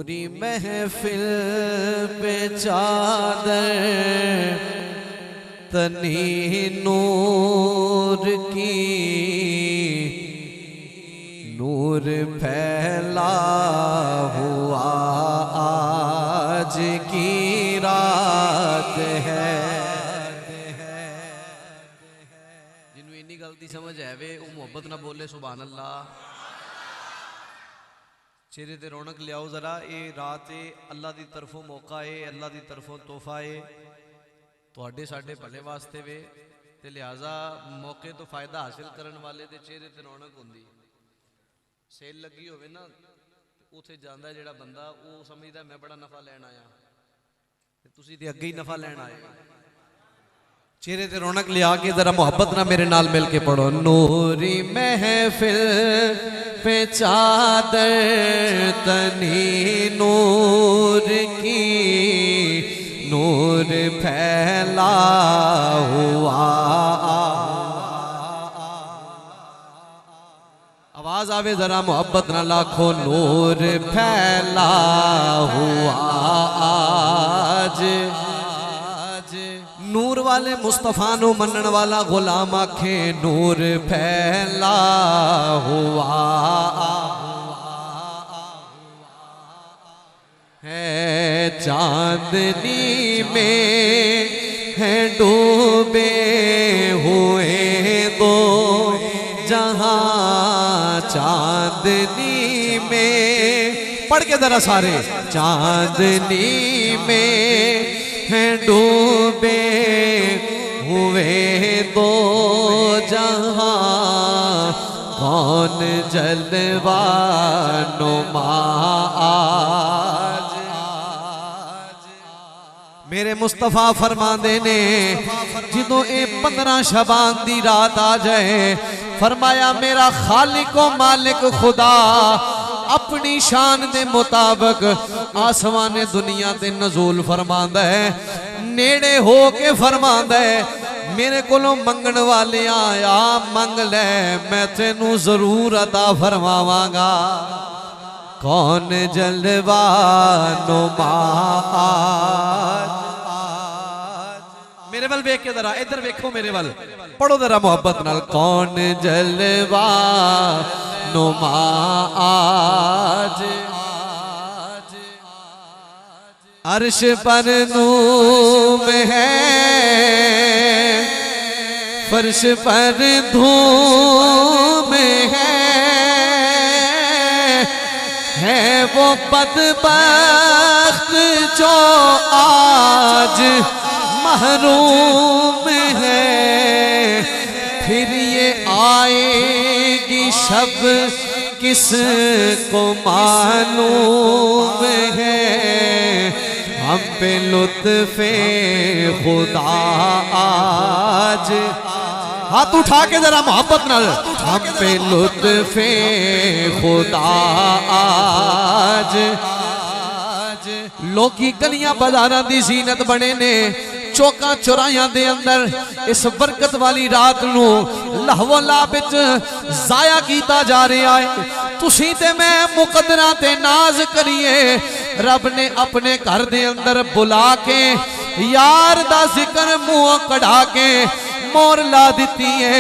नूरी महफिल पे चादर तनी नूर की, नूर फैला हुआ आज की रात है। जिन्होंने इन्नी गलती समझ है वे वो मोहब्बत ना बोले सुभान अल्लाह। चेहरे ते रौनक लियाओ जरा। ये रात है अल्लाह की तरफों मौका है, अल्लाह की तरफों तोहफा है तुहाडे साडे भले वास्ते वे, ते लिहाजा मौके तो फायदा हासिल करने वाले दे चेहरे ते रौनक होंदी। सेल लगी होवे ना उथे जांदा है जेड़ा बंदा, वो समझदा मैं बड़ा नफा लैन आया, ते तुसी ते अगे ही नफा लैन आए। चेहरे ते रौनक लिया के जरा मोहब्बत ना मेरे नाल मिल के पढ़ो। नूरी महफिल पे चादर तनी नूर की, नूर फैला हुआ। आवाज आवे जरा मोहब्बत ना लाखो। नूर फैला हुआ आज, नूर वाले मुस्तफा नु मनन वाला गुलाम आखे नूर फैला हुआ है। चांदनी में है डूबे हुए दो जहां, चांदनी में पढ़ के जरा सारे। चांदनी में है डूबे हुए दो जहां, कौन जलवा नुमा आज। मेरे मुस्तफा फरमांदे ने जिदों ये 15 शबान दी रात आ जाए, फरमाया मेरा खालिक व मालिक खुदा अपनी शान दे मुताबिक आसमान दुनिया ते नजूल फरमांदा है। नेड़े हो के फरमांदा है मेरे कोलों मंगण वाले आया मंग ले, मैं तेनू जरूर अता फरमावांगा। कौन जलवा नुमा मेरे वल वेख के जरा, इधर वेखो मेरे वल, पढ़ो जरा मोहब्बत नाल। कौन जलवा नुमा आज, अर्श पर नूम है, फर्श पर धूम है वो बदबख्त जो आज महरूम है। फिर ये आएगी शब किस को मालूम है, हम पे लुत्फ़े खुदा आज। हाथ उठा के जरा मोहब्बत नाल। हम पे लुत्फ़े खुदा आज। लोकी गलियां बाजारां दी ज़ीनत बने ने, चौका चौराहियां दे अंदर इस बरकत वाली रात नू लहवो लाभ विच जाया कीता जा रहा है। तुसी ते मैं मुकदरा ते नाज करिए, रब ने अपने घर दे अंदर बुला के यार दा जिक्र मुंह कढ़ा के मोर ला दी है।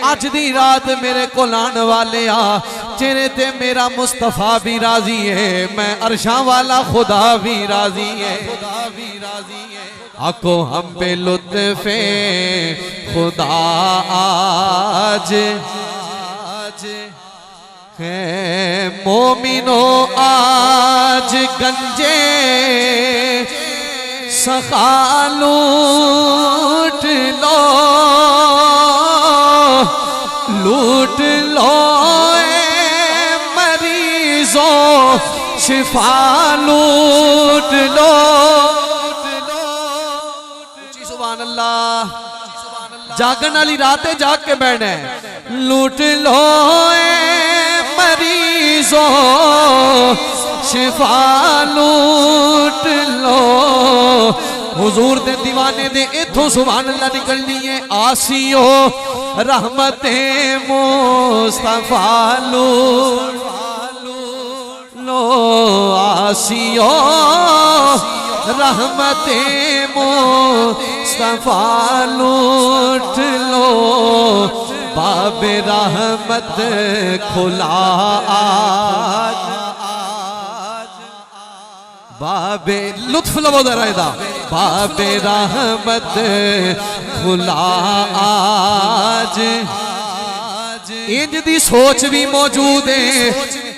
अज दी रात मेरे को आने वाले आ, चेहरे ते मेरा मुस्तफा भी राजी है, मैं अरशा वाला खुदा भी राजी है। आको हम पे लुत्फ़े खुदा आज है। मोमिनो आज गंजे सखा लूट लो, लूट लो ए मरीजों शिफा लूट लो। सुभान अल्लाह। जागन वाली रात जाग के बैठना है। लूट लो ए मरीजों शिफा लूट लो। हुजूर दे दीवाने दे इथों सुभान अल्लाह निकलनी है। आसियो रहमते मुस्तफा लूट लो आसियो रहमते मुस्तफा लूट लो, बाबे रहमत खुला आज, बाबे लुत्फ लो दरायदा, बाबे रहमत खुला आज। इंज दी सोच भी मौजूद है।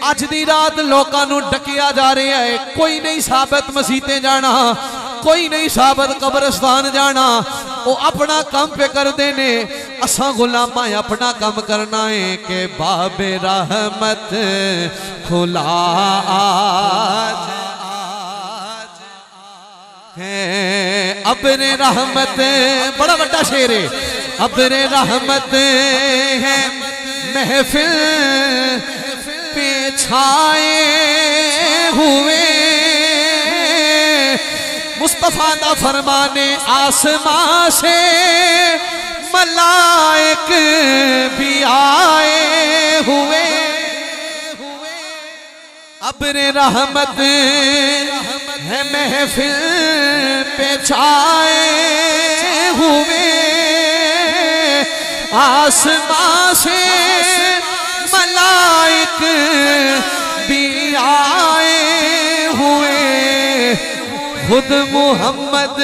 अज दी रात लोकां नूं डकिया जा रहा है, कोई नहीं साबित मसीते जाना, कोई नहीं साबित कब्रस्तान जाना, वो अपना काम पे करते ने, असा गुलामा अपना काम करना है कि बाबे रहमत खुला आज है। अबरे रहमत बड़ा बड़ा शेर है, अबरे रहमत है महफिल पे छाए हुए, मुस्तफा दा फरमाने आसमां से मलाइक भी आए हुए। अबरे रहमत है महफिल पे छाए हुए, आसमां से मलाइक भी आए हुए। खुद मोहम्मद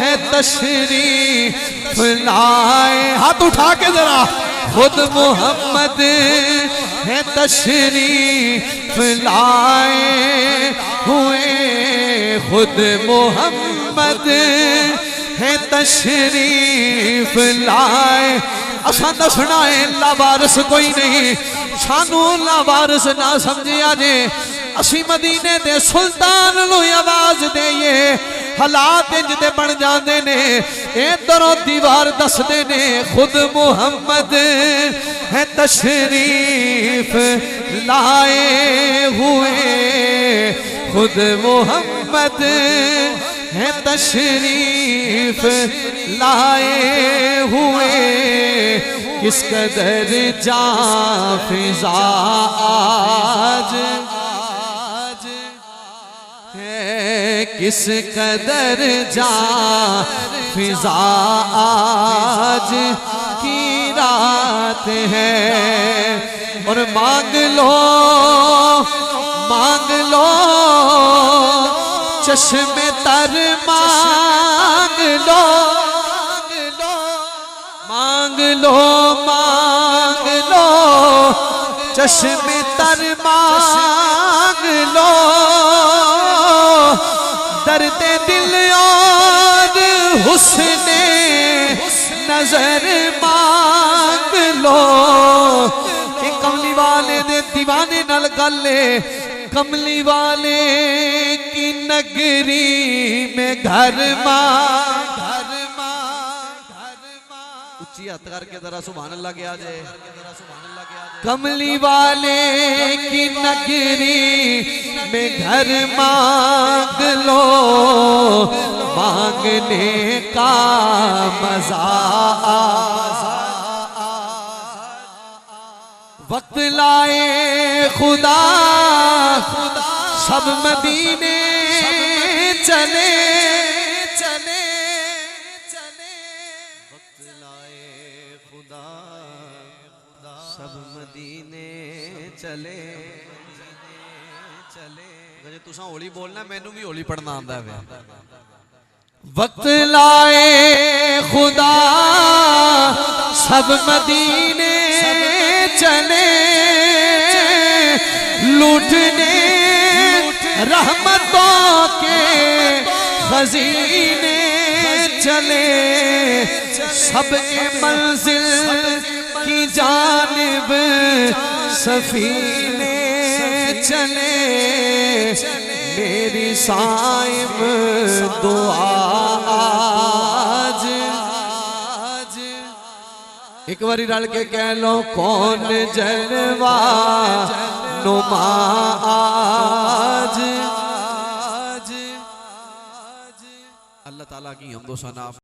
है तशरीफ लाए, हाथ उठा के जरा, खुद मोहम्मद है तशरीफ लाए हुए, खुद मोहम्मद है तशरीफ लाए। असा दसना है लावारस कोई नहीं, सानू लावारस ना समझिया जे, असी मदीने दे सुल्तान नूं आवाज देइए, हालात इंज दे बन जाते ने। इधरों दीवार दसदे ने खुद मुहम्मद है तशरीफ लाए हुए, खुद मुहम्मद है तशरीफ लाए हुए। किस कदर जां फिजा आज है, किस कदर जां फिजा आज की रात है। और मांग लो चश्मे तर मांग लो, मांग लो चश्मे तर मांग लो, दर्द दिल और हुस्ने नजर मांग लो। कमली वाले दे दीवाने नाल गल है, कमली वाले की नगरी में घर मां, उच्ची हथ करके जरा सुभान अल्लाह के आ जाए। कमली वाले की नगरी में घर मांग लो, मांगने का मजा वक्त लाए खुदा सब मदीने चले, वक्त लाए खुदा सब मदीने चले। अगर तुसा होली बोलना मैनू भी होली पढ़ना आंदा है। वक्त लाए खुदा सब मदीने चले, लूटने रहमतों के खजीने चले, सबके मंजिल की जानिब सफीने चले। मेरी साइब दुआ आज, एक बारी रल के कह लो कौन जलवा नुमा आज। अल्लाह ताला की हमदो सना।